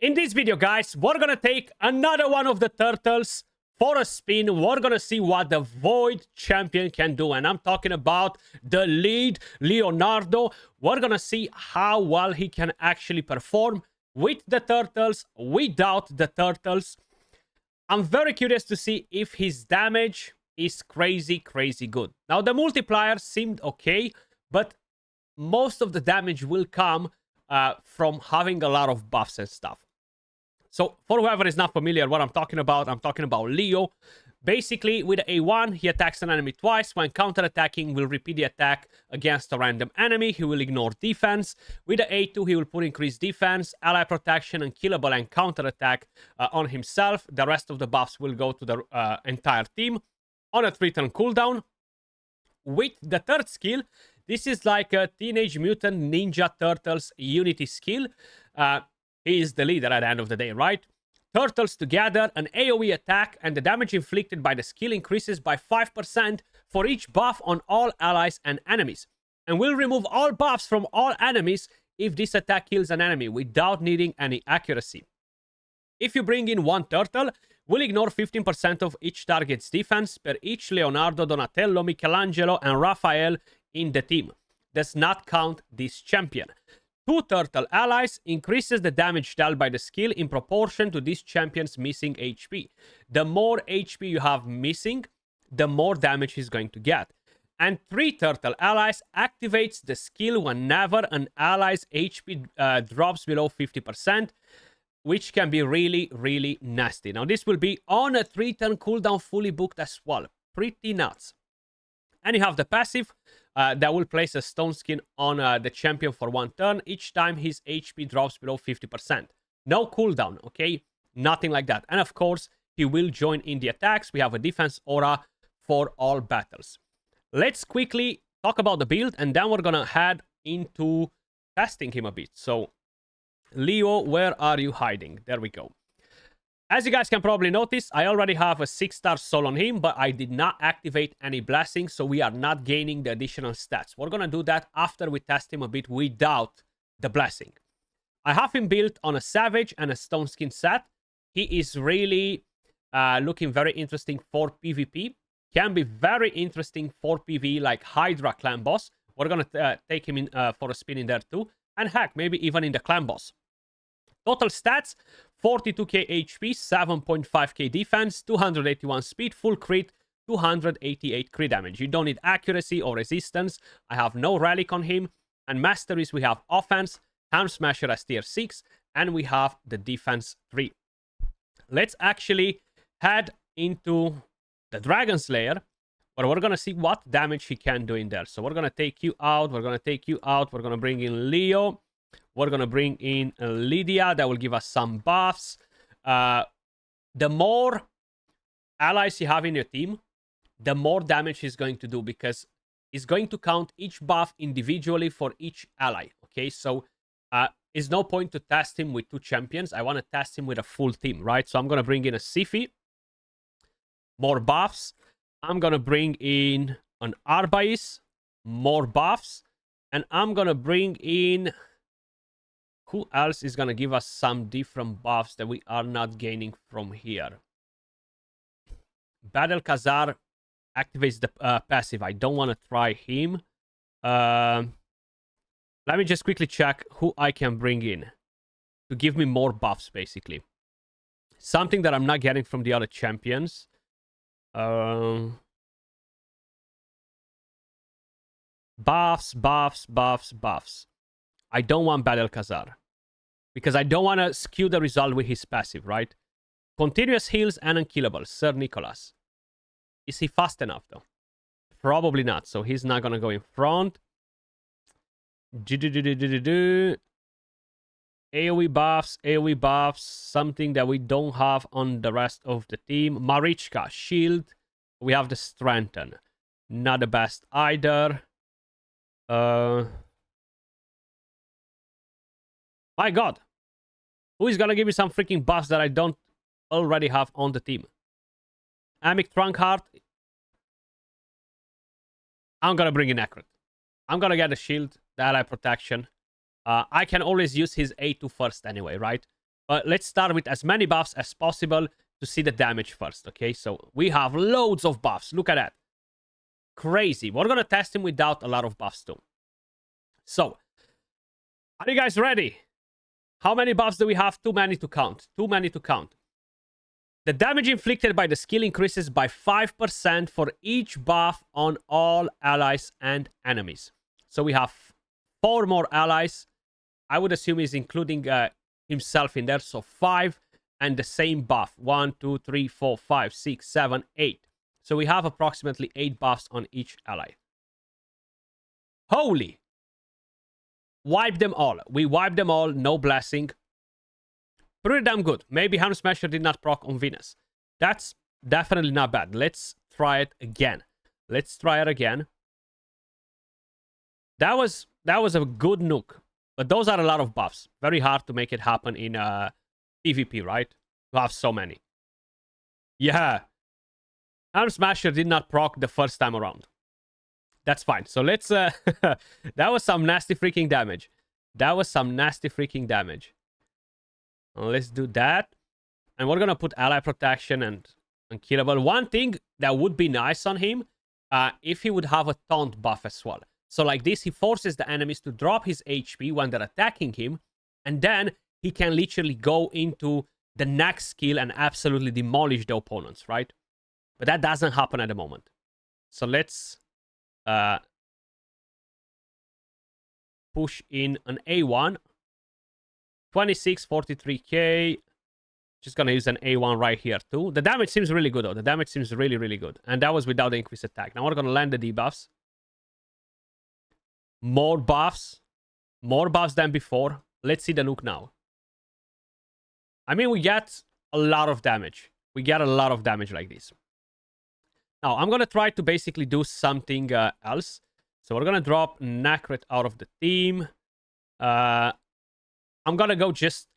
In this video, guys, we're gonna take another one of the turtles for a spin. We're gonna see what the Void champion can do, and I'm talking about the lead, Leonardo. We're gonna see how well he can actually perform with the turtles, without the turtles. I'm very curious to see if his damage is crazy good. Now, the multiplier seemed okay, but most of the damage will come from having a lot of buffs and stuff. So, for whoever is not familiar what I'm talking about Leo. Basically, with A1, he attacks an enemy twice. When counter-attacking, will repeat the attack against a random enemy. He will ignore defense. With the A2, he will put increased defense, ally protection, and killable and counter-attack on himself. The rest of the buffs will go to the entire team on a 3-turn cooldown. With the third skill, this is like a Teenage Mutant Ninja Turtles unity skill. He is the leader at the end of the day, right? Turtles together, an AoE attack, and the damage inflicted by the skill increases by 5% for each buff on all allies and enemies. And will remove all buffs from all enemies if this attack kills an enemy without needing any accuracy. If you bring in one turtle, will ignore 15% of each target's defense per each Leonardo, Donatello, Michelangelo, and Raphael in the team. Does not count this champion. 2 turtle allies increases the damage dealt by the skill in proportion to this champion's missing HP. The more HP you have missing, the more damage he's going to get. And 3 turtle allies activates the skill whenever an ally's HP drops below 50%, which can be really nasty. Now, this will be on a 3-turn cooldown, fully booked as well. Pretty nuts. And you have the passive that will place a stone skin on the champion for 1 turn each time his HP drops below 50%. No cooldown, okay? Nothing like that. And of course, he will join in the attacks. We have a defense aura for all battles. Let's quickly talk about the build, and then we're gonna head into testing him a bit. So, Leo, where are you hiding? There we go. As you guys can probably notice, I already have a 6-star soul on him, but I did not activate any blessings, so we are not gaining the additional stats. We're gonna do that after we test him a bit without the blessing. I have him built on a Savage and a Stone Skin set. He is really looking very interesting for PvP. Can be very interesting for PvE, like Hydra clan boss. We're gonna take him in for a spin in there too. And heck, maybe even in the clan boss. Total stats, 42k HP, 7.5k defense, 281 speed, full crit, 288 crit damage. You don't need accuracy or resistance. I have no relic on him. And masteries, we have offense, Ham Smasher as tier 6, and we have the defense 3. Let's actually head into the Dragon's Lair, where we're going to see what damage he can do in there. So we're going to take you out, we're going to bring in Leo. We're going to bring in Lydia. That will give us some buffs. The more allies you have in your team, the more damage he's going to do, because he's going to count each buff individually for each ally. Okay, so it's no point to test him with 2 champions. I want to test him with a full team, right? So I'm going to bring in a Sifi. More buffs. I'm going to bring in an Arbais. More buffs. And I'm going to bring in... Who else is going to give us some different buffs that we are not gaining from here? Battle Khazar activates the passive. I don't want to try him. Let me just quickly check who I can bring in to give me more buffs, basically. Something that I'm not getting from the other champions. Buffs. I don't want Battle Khazar, because I don't want to skew the result with his passive, right? Continuous heals and unkillable. Sir Nicholas. Is he fast enough, though? Probably not, so he's not going to go in front. AoE buffs. Something that we don't have on the rest of the team. Marichka, shield. We have the strengthen. Not the best either. My god. Who is gonna give me some freaking buffs that I don't already have on the team? Amic Trunkheart. I'm gonna bring in Accurate. I'm gonna get a shield, the ally protection. I can always use his A2 first anyway, right? But let's start with as many buffs as possible to see the damage first, okay? So we have loads of buffs. Look at that. Crazy. We're going to test him without a lot of buffs too. So, are you guys ready? How many buffs do we have? Too many to count. Too many to count. The damage inflicted by the skill increases by 5% for each buff on all allies and enemies. So we have 4 more allies. I would assume he's including himself in there. So 5 and the same buff. 1, 2, 3, 4, 5, 6, 7, 8. So we have approximately 8 buffs on each ally. Holy! Wipe them all. We wiped them all. No blessing. Pretty damn good. Maybe Hand Smasher did not proc on Venus. That's definitely not bad. Let's try it again. Let's try it again. That was a good nuke. But those are a lot of buffs. Very hard to make it happen in PvP, right? To have so many. Yeah. Hand Smasher did not proc the first time around. That's fine. So let's... that was some nasty freaking damage. That was some nasty freaking damage. Let's do that. And we're going to put ally protection and unkillable. One thing that would be nice on him, if he would have a taunt buff as well. So like this, he forces the enemies to drop his HP when they're attacking him. And then he can literally go into the next skill and absolutely demolish the opponents, right? But that doesn't happen at the moment. So let's push in an A1. 2643k. Just gonna use an A1 right here too. The damage seems really good though. The damage seems really, really good. And that was without the increased attack. Now we're gonna land the debuffs. More buffs. More buffs than before. Let's see the nuke now. I mean, we get a lot of damage. We get a lot of damage like this. Now, I'm gonna try to basically do something else. So we're gonna drop Nacret out of the team. I'm gonna go just...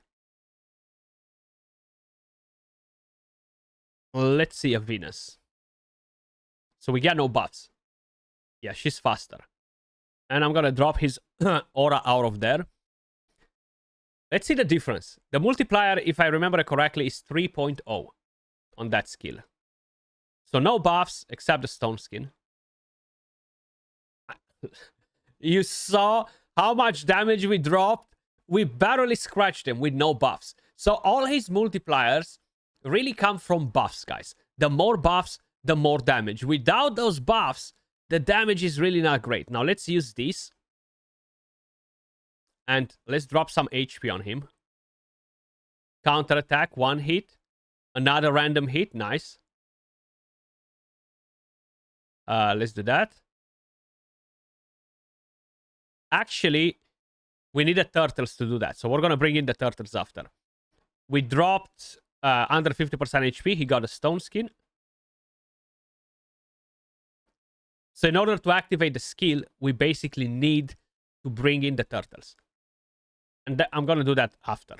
Let's see a Venus. So we get no buffs. Yeah, she's faster. And I'm gonna drop his aura out of there. Let's see the difference. The multiplier, if I remember correctly, is 3.0 on that skill. So no buffs except the stone skin. You saw how much damage we dropped? We barely scratched him with no buffs. So all his multipliers really come from buffs, guys. The more buffs, the more damage. Without those buffs, the damage is really not great. Now let's use this. And let's drop some HP on him. Counter attack, 1 hit. Another random hit, nice. Let's do that. Actually, we need the turtles to do that. So we're going to bring in the turtles after. We dropped under 50% HP. He got a stone skin. So in order to activate the skill, we basically need to bring in the turtles. And I'm going to do that after.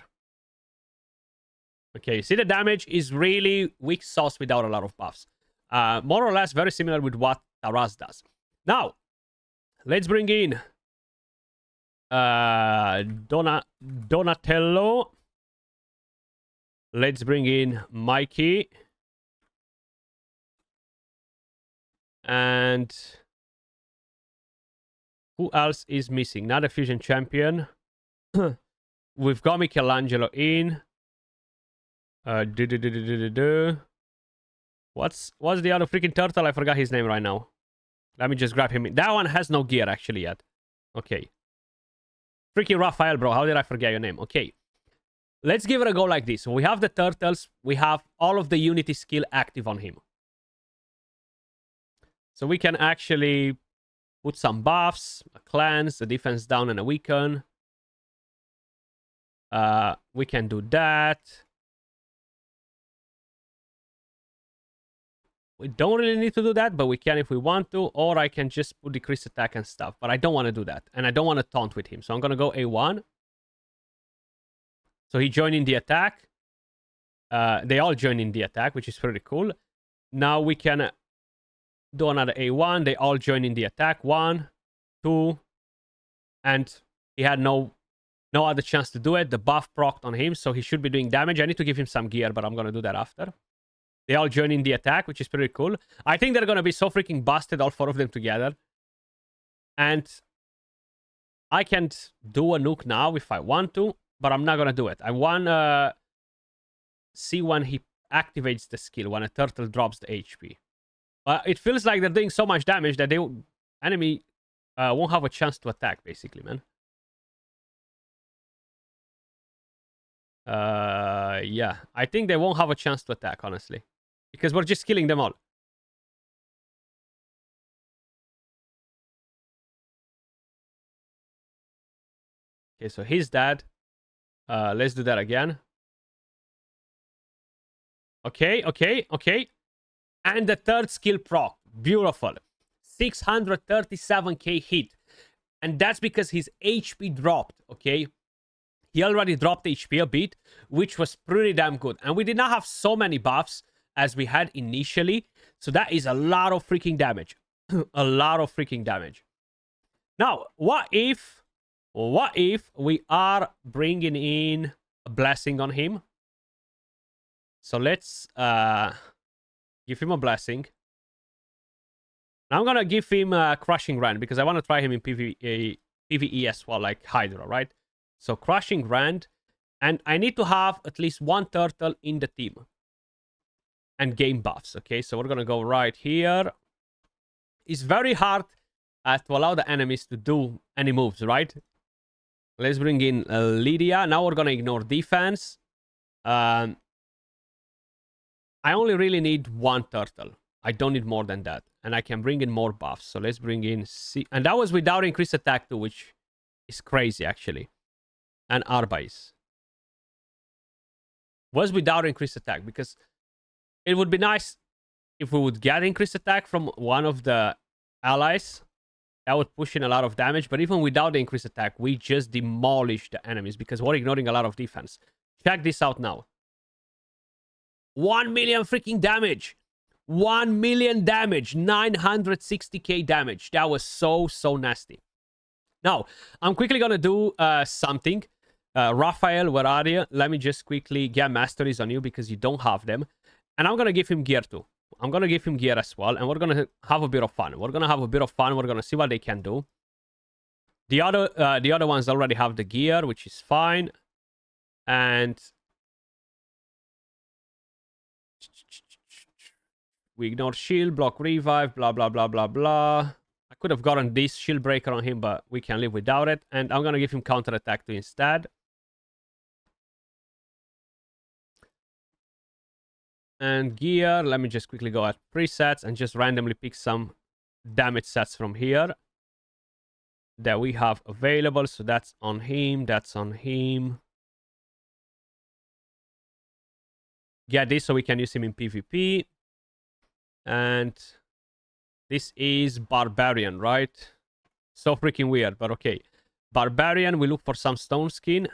Okay, you see the damage is really weak sauce without a lot of buffs. More or less very similar with what Taraz does. Now, let's bring in Donatello. Let's bring in Mikey. And who else is missing? Not a fusion champion. We've got Michelangelo in. What's the other freaking turtle? I forgot his name right now. Let me just grab him. That one has no gear actually yet. Okay. Freaking Raphael, bro. How did I forget your name? Okay. Let's give it a go like this. So we have the turtles. We have all of the unity skill active on him. So we can actually put some buffs, a cleanse, a defense down, and a weaken. We can do that. We don't really need to do that, but we can if we want to. Or I can just put decreased attack and stuff. But I don't want to do that. And I don't want to taunt with him. So I'm going to go A1. So he joined in the attack. They all join in the attack, which is pretty cool. Now we can do another A1. They all join in the attack. 1, 2. And he had no No other chance to do it. The buff procced on him, so he should be doing damage. I need to give him some gear, but I'm going to do that after. They all join in the attack, which is pretty cool. I think they're going to be so freaking busted, all 4 of them together. And I can't do a nuke now if I want to, but I'm not going to do it. I want to see when he activates the skill, when a turtle drops the HP. But it feels like they're doing so much damage that enemy won't have a chance to attack, basically, man. Yeah, I think they won't have a chance to attack, honestly, because we're just killing them all. Okay, so he's dead. Let's do that again. Okay. And the third skill proc. Beautiful. 637k hit. And that's because his HP dropped, okay? He already dropped HP a bit, which was pretty damn good. And we did not have so many buffs as we had initially. So that is a lot of freaking damage. A lot of freaking damage. Now, what if we are bringing in a blessing on him? So let's give him a blessing. Now I'm going to give him a crushing rand because I want to try him in PvE as well, like Hydra, right? So crushing rand, and I need to have at least 1 turtle in the team and gain buffs. Okay, so we're gonna go right here. It's very hard to allow the enemies to do any moves, right? Let's bring in Lydia. Now we're gonna ignore defense. I only really need 1 turtle. I don't need more than that, and I can bring in more buffs. So let's bring in and that was without increased attack too, which is crazy actually. And Arbais was without increased attack, because it would be nice if we would get increased attack from one of the allies. That would push in a lot of damage, but even without the increased attack, we just demolish the enemies because we're ignoring a lot of defense. Check this out now. 1 million freaking damage. 1 million damage. 960k damage. That was so nasty. Now, I'm quickly going to do something. Raphael, where are you? Let me just quickly get masteries on you because you don't have them. And I'm going to give him gear too. I'm going to give him gear as well. And we're going to have a bit of fun. We're going to see what they can do. The other ones already have the gear, which is fine. And we ignore shield, block revive, blah, blah, blah, blah, blah. I could have gotten this shield breaker on him, but we can live without it. And I'm going to give him counter attack too instead. And gear, let me just quickly go at presets and just randomly pick some damage sets from here that we have available. So that's on him, that's on him. Get this so we can use him in PvP. And this is Barbarian, right? So freaking weird, but okay. Barbarian, we look for some stone skin,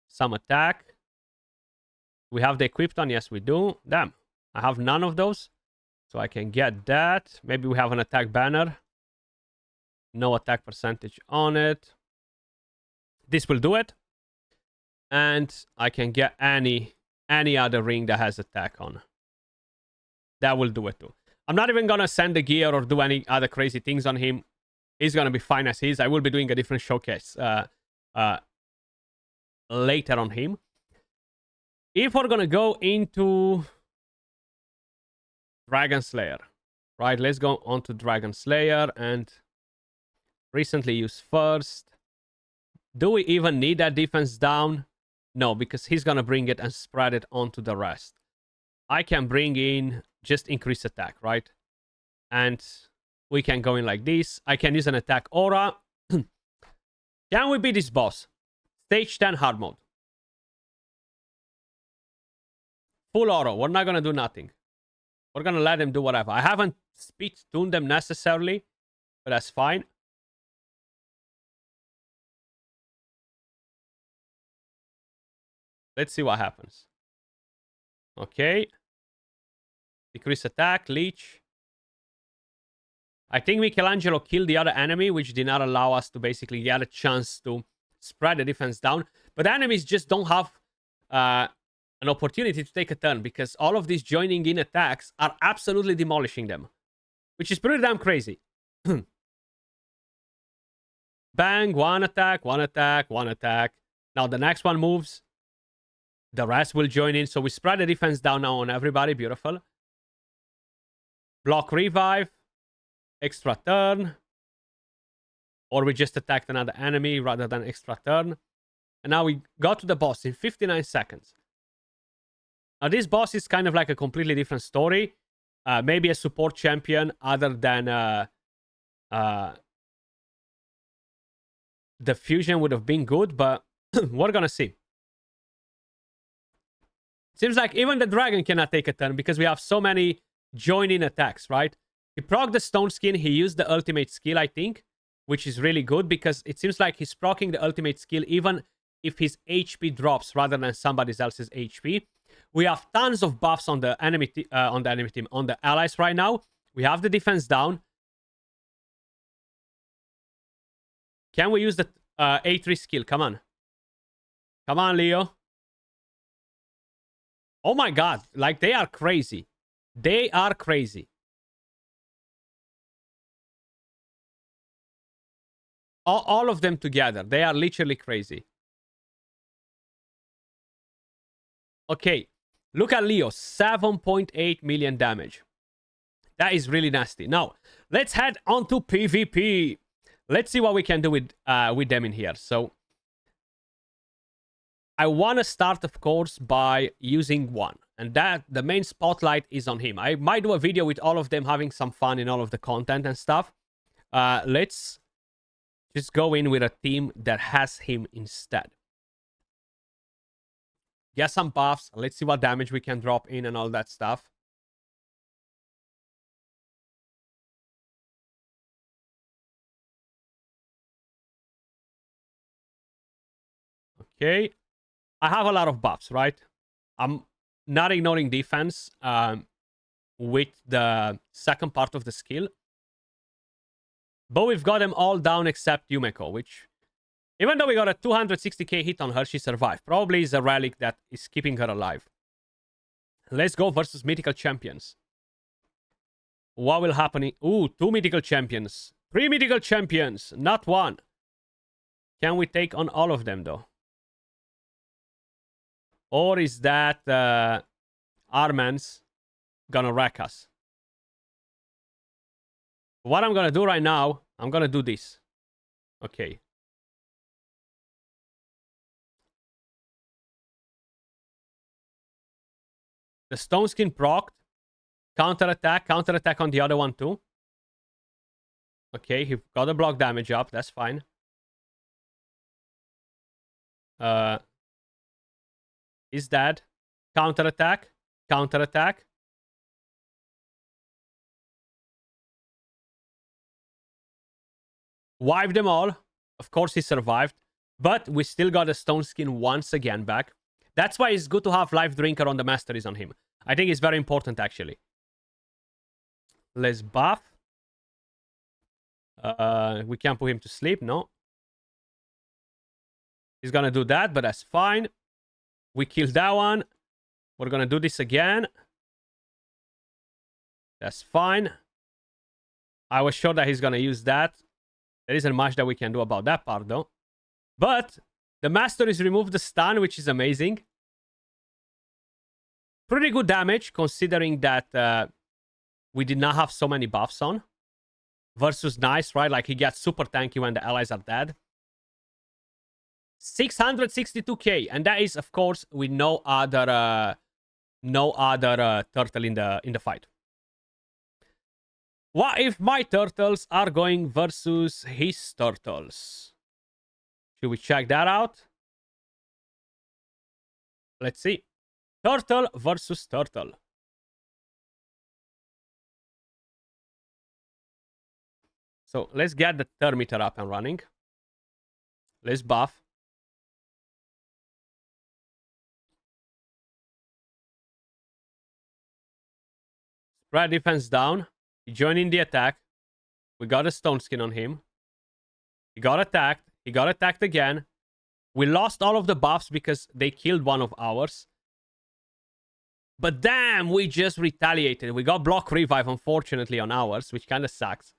some attack. We have the equipped on, yes we do. Damn, I have none of those. So I can get that. Maybe we have an attack banner. No attack percentage on it. This will do it. And I can get any other ring that has attack on. That will do it too. I'm not even going to send the gear or do any other crazy things on him. He's going to be fine as he is. I will be doing a different showcase later on him. If we're going to go into Dragon Slayer, right? Let's go on to Dragon Slayer and recently used first. Do we even need that defense down? No, because he's going to bring it and spread it onto the rest. I can bring in just increase attack, right? And we can go in like this. I can use an attack aura. Can we beat this boss? Stage 10 hard mode. Full auto. We're not going to do nothing. We're going to let them do whatever. I haven't speed tuned them necessarily, but that's fine. Let's see what happens. Okay. Decrease attack, leech. I think Michelangelo killed the other enemy, which did not allow us to basically get a chance to spread the defense down. But enemies just don't have an opportunity to take a turn because all of these joining in attacks are absolutely demolishing them, which is pretty damn crazy. Bang, one attack, one attack, one attack. Now the next one moves. The rest will join in. So we spread the defense down now on everybody. Beautiful. Block revive. Extra turn. Or we just attacked another enemy rather than extra turn. And now we got to the boss in 59 seconds. Now this boss is kind of like a completely different story. Maybe a support champion other than the fusion would have been good, but we're gonna see. Seems like even the dragon cannot take a turn because we have so many join-in attacks, right? He procced the stone skin. He used the ultimate skill, I think, which is really good because it seems like he's proccing the ultimate skill even if his HP drops rather than somebody else's HP. We have tons of buffs on the enemy team, on the allies right now. We have the defense down. Can we use the A3 skill? Come on. Come on, Leo. Oh my god. Like, they are crazy. They are crazy. All of them together. They are literally crazy. Okay. Look at Leo. 7.8 million damage. That is really nasty. Now, let's head on to PvP. Let's see what we can do with them in here. So, I want to start, of course, by using one. And that the main spotlight is on him. I might do a video with all of them having some fun in all of the content and stuff. Let's just go in with a team that has him instead. Get some buffs. Let's see what damage we can drop in and all that stuff. Okay. I have a lot of buffs, right? I'm not ignoring defense with the second part of the skill. But we've got them all down except Yumeko, which, even though we got a 260k hit on her, she survived. Probably is a relic that is keeping her alive. Let's go versus mythical champions. What will happen? Ooh, 2 mythical champions. 3 mythical champions, not 1. Can we take on all of them, though? Or is that Arman's gonna wreck us? What I'm gonna do right now, I'm gonna do this. Okay. The stone skin procced. Counter-attack on the other one too. Okay, he got a block damage up, that's fine. He's dead. Counter-attack. Counter-attack. Wiped them all. Of course, he survived. But we still got a stone skin once again back. That's why it's good to have Life Drinker on the Masteries on him. I think it's very important, actually. Let's buff. We can't put him to sleep, no. He's gonna do that, but that's fine. We killed that one. We're gonna do this again. That's fine. I was sure that he's gonna use that. There isn't much that we can do about that part, though. But the Masteries removed the stun, which is amazing. Pretty good damage, considering that we did not have so many buffs on. Versus nice, right? Like, he gets super tanky when the allies are dead. 662k, and that is, of course, with no other turtle in the fight. What if my turtles are going versus his turtles? Should we check that out? Let's see. Turtle versus turtle. So let's get the turn meter up and running. Let's buff. Spread defense down. He joined in the attack. We got a stone skin on him. He got attacked. He got attacked again. We lost all of the buffs because they killed one of ours. But damn, we just retaliated. We got block revive, unfortunately, on ours, which kind of sucks.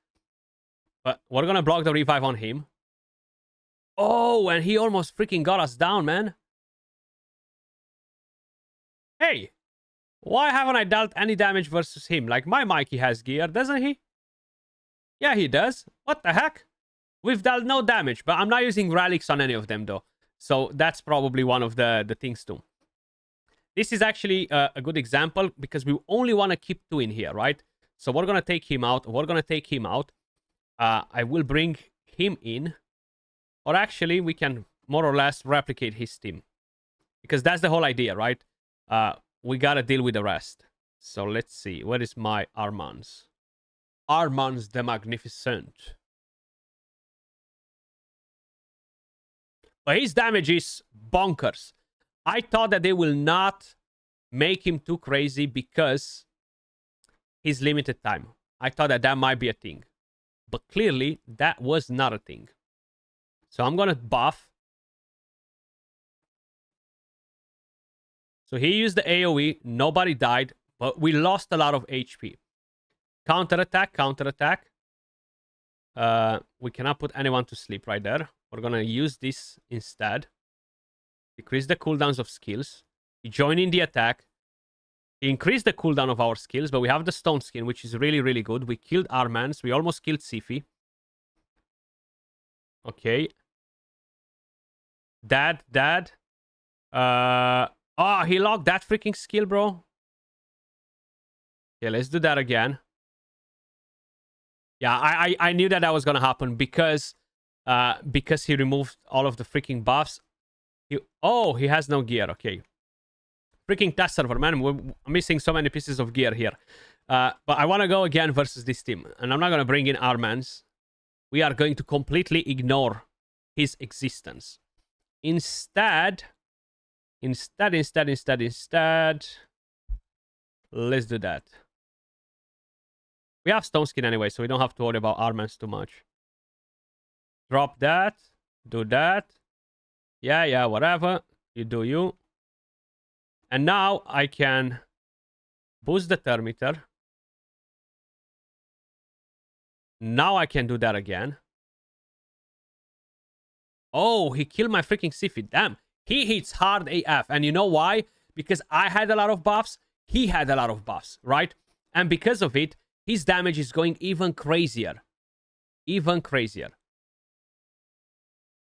But we're going to block the revive on him. Oh, and he almost freaking got us down, man. Hey, why haven't I dealt any damage versus him? Like, my Mikey has gear, doesn't he? Yeah, he does. What the heck? We've dealt no damage, but I'm not using relics on any of them, though. So that's probably one of the things, too. This is actually a good example because we only want to keep 2 in here, right? So we're going to take him out. We're going to take him out. I will bring him in. Or actually, we can more or less replicate his team. Because that's the whole idea, right? We got to deal with the rest. So let's see. Where is my Armands? Armands the Magnificent. But his damage is bonkers. I thought that they will not make him too crazy because he's limited time. I thought that that might be a thing. But clearly, that was not a thing. So I'm going to buff. So he used the AoE. Nobody died. But we lost a lot of HP. Counterattack, counterattack. We cannot put anyone to sleep right there. We're going to use this instead. Decrease the cooldowns of skills. He joined in the attack. He increased the cooldown of our skills, but we have the stone skin, which is really, really good. We killed Armans. We almost killed Sifi. Okay. Dad. Oh, he locked that freaking skill, bro. Okay, let's do that again. Yeah, I knew that was gonna happen because he removed all of the freaking buffs. He has no gear. Okay. Freaking test server, man. We're missing so many pieces of gear here. But I want to go again versus this team. And I'm not going to bring in Armans. We are going to completely ignore his existence. Instead, let's do that. We have stone skin anyway, so we don't have to worry about Armans too much. Drop that. Do that. Yeah, whatever. You do you. And now I can boost the thermometer. Now I can do that again. Oh, he killed my freaking Sifi. Damn. He hits hard AF. And you know why? Because I had a lot of buffs. He had a lot of buffs, right? And because of it, his damage is going even crazier. Even crazier.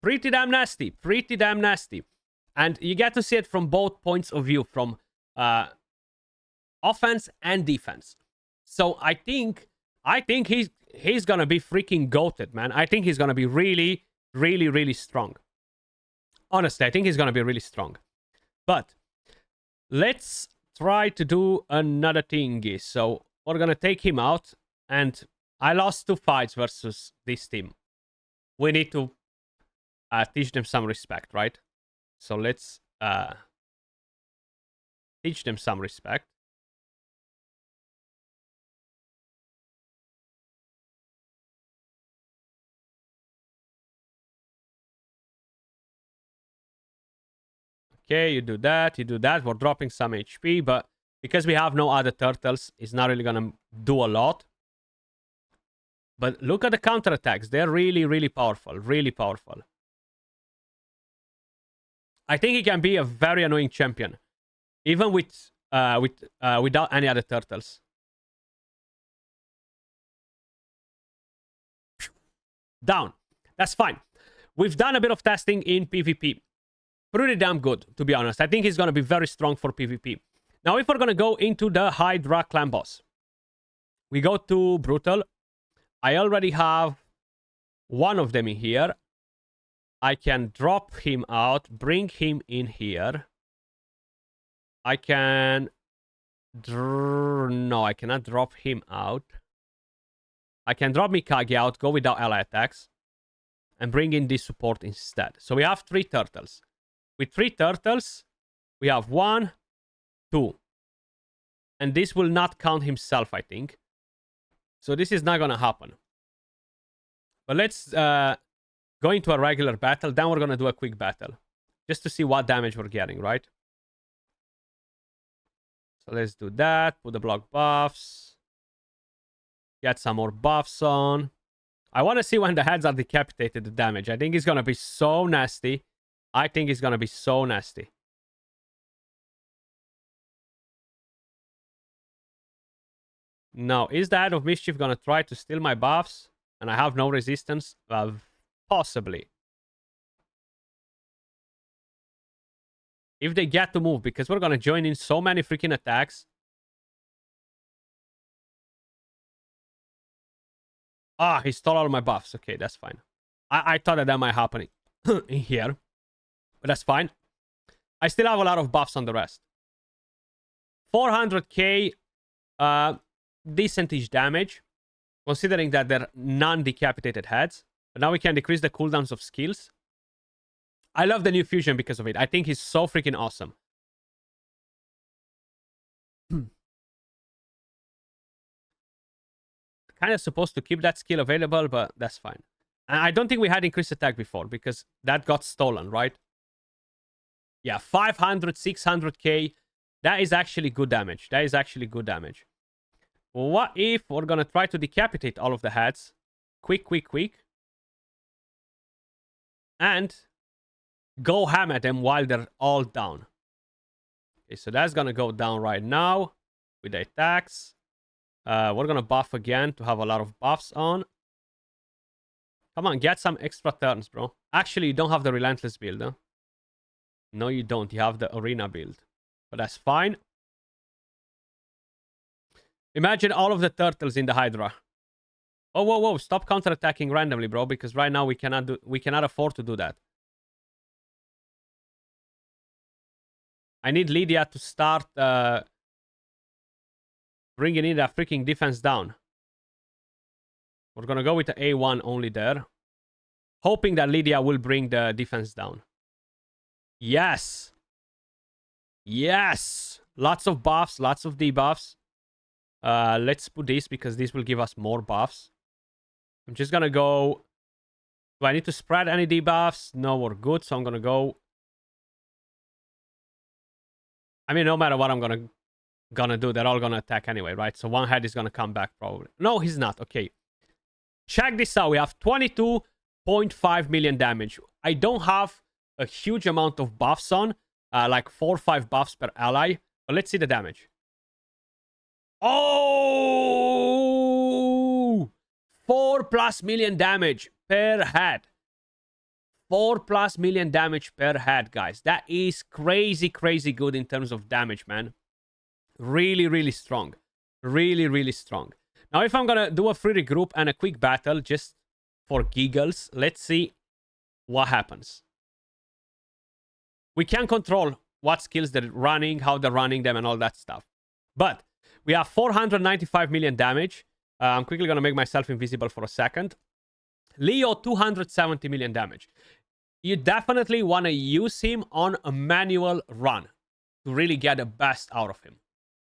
Pretty damn nasty. Pretty damn nasty. And you get to see it from both points of view, from offense and defense. So I think he's gonna be freaking goated, man. I think he's gonna be really, really, really strong. Honestly, I think he's gonna be really strong. But let's try to do another thingy. So we're gonna take him out, and I lost 2 fights versus this team. We need to teach them some respect, right? So let's teach them some respect. Okay, you do that, you do that. We're dropping some HP, but because we have no other turtles, it's not really gonna do a lot. But look at the counterattacks. They're really, really powerful. Really powerful. I think he can be a very annoying champion. Even without any other turtles. Down. That's fine. We've done a bit of testing in PvP. Pretty damn good, to be honest. I think he's going to be very strong for PvP. Now, if we're going to go into the Hydra clan boss, we go to Brutal. I already have one of them in here. I can drop him out, bring him in here. I can... No, I cannot drop him out. I can drop Mikage out, go without ally attacks, and bring in this support instead. So we have 3 turtles. With 3 turtles, we have 1, 2. And this will not count himself, I think. So this is not going to happen. But let's go into a regular battle. Then we're going to do a quick battle. just to see what damage we're getting, right? So let's do that. Put the block buffs. Get some more buffs on. I want to see when the heads are decapitated, the damage. I think it's going to be so nasty. I think it's going to be so nasty. Now, is the Head of Mischief going to try to steal my buffs? And I have no resistance? Possibly. If they get to move, because we're going to join in so many freaking attacks. Ah, he stole all my buffs. Okay, that's fine. I thought that might happen in here. But that's fine. I still have a lot of buffs on the rest. 400k decentish damage, considering that they're non-decapitated heads. But now we can decrease the cooldowns of skills. I love the new fusion because of it. I think he's so freaking awesome. Kind of supposed to keep that skill available, but that's fine. And I don't think we had increased attack before because that got stolen, right? Yeah, 500, 600k. That is actually good damage. That is actually good damage. What if we're going to try to decapitate all of the heads? Quick. And go ham at them while they're all down. Okay, so that's going to go down right now with the attacks. We're going to buff again to have a lot of buffs on. Come on, get some extra turns, bro. Actually, you don't have the Relentless build, huh? No, you don't. You have the Arena build. But that's fine. Imagine all of the turtles in the Hydra. Oh, whoa. Stop counterattacking randomly, bro. Because right now we cannot afford to do that. I need Lydia to start bringing in that freaking defense down. We're going to go with the A1 only there. Hoping that Lydia will bring the defense down. Yes. Lots of buffs, lots of debuffs. Let's put this because this will give us more buffs. I'm just going to go... Do I need to spread any debuffs? No, we're good. So I'm going to go... I mean, no matter what I'm gonna do, they're all gonna attack anyway, right? So one head is gonna come back probably. No, he's not. Okay. Check this out. We have 22.5 million damage. I don't have a huge amount of buffs on, like 4 or 5 buffs per ally. But let's see the damage. Oh! 4+ million damage per head. 4+ million damage per head, guys. That is crazy good in terms of damage, man. Really strong. Really strong. Now, if I'm gonna do a free regroup and a quick battle just for giggles, let's see what happens. We can control what skills they're running, how they're running them, and all that stuff. But we have 495 million damage. I'm quickly gonna make myself invisible for a second. Leo, 270 million damage. You definitely want to use him on a manual run to really get the best out of him.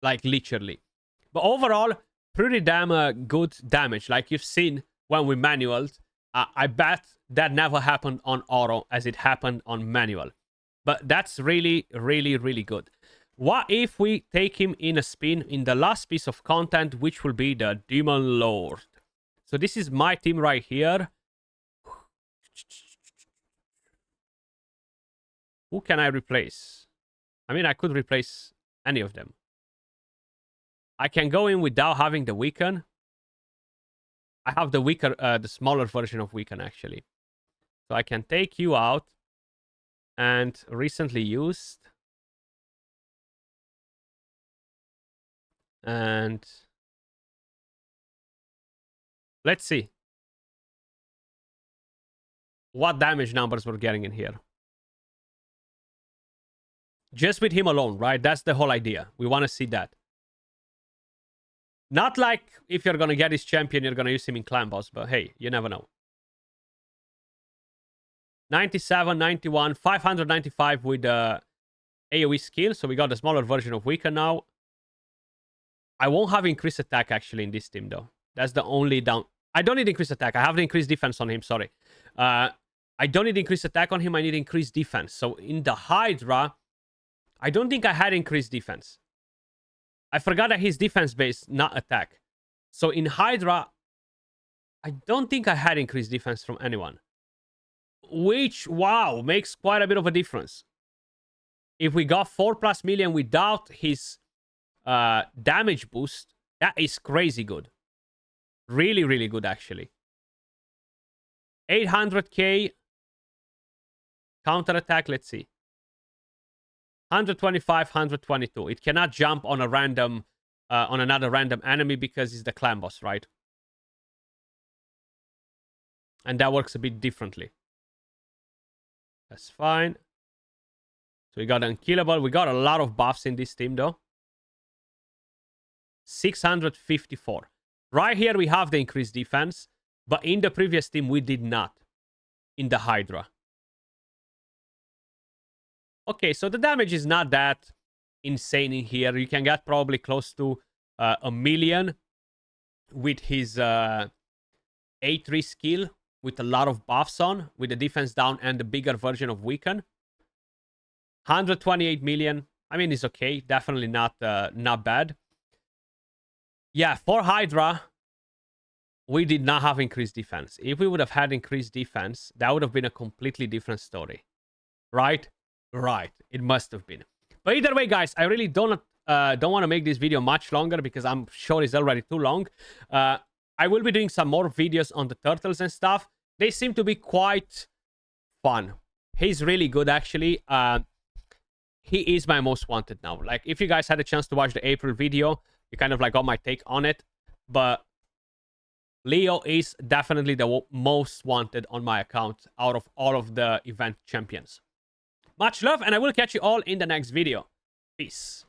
Like, literally. But overall, pretty damn good damage. Like you've seen when we manualed. I bet that never happened on auto as it happened on manual. But that's really good. What if we take him in a spin in the last piece of content, which will be the Demon Lord? So this is my team right here. Who can I replace? I mean, I could replace any of them. I can go in without having the weaken. I have the weaker, the smaller version of weaken, actually. So I can take you out. And recently used. And let's see what damage numbers we're getting in here. Just with him alone, right? That's the whole idea. We want to see that. Not like if you're going to get his champion, you're going to use him in clan boss. But hey, you never know. 97, 91, 595 with the AoE skill. So we got the smaller version of weaken now. I won't have increased attack actually in this team though. That's the only down. I don't need increased attack. I have the increased defense on him, sorry. I don't need increased attack on him. I need increased defense. So in the Hydra, I don't think I had increased defense. I forgot that his defense base, not attack. So in Hydra, I don't think I had increased defense from anyone. Which, wow, makes quite a bit of a difference. If we got 4+ million without his damage boost, that is crazy good. Really, really good, actually. 800k counter attack. Let's see. 125, 122. It cannot jump on a random, on another random enemy because it's the clan boss, right? And that works a bit differently. That's fine. So we got unkillable. We got a lot of buffs in this team, though. 654. Right here, we have the increased defense. But in the previous team, we did not. In the Hydra. Okay, so the damage is not that insane in here. You can get probably close to 1 million with his A3 skill. With a lot of buffs on. With the defense down and the bigger version of Weaken. 128 million. I mean, it's okay. Definitely not bad. Yeah, for Hydra, we did not have increased defense. If we would have had increased defense, that would have been a completely different story. Right? Right. It must have been. But either way, guys, I really don't want to make this video much longer because I'm sure it's already too long. I will be doing some more videos on the turtles and stuff. They seem to be quite fun. He's really good, actually. He is my most wanted now. Like, if you guys had a chance to watch the April video, you kind of like got my take on it. But Leo is definitely the most wanted on my account out of all of the event champions. Much love, and I will catch you all in the next video. Peace.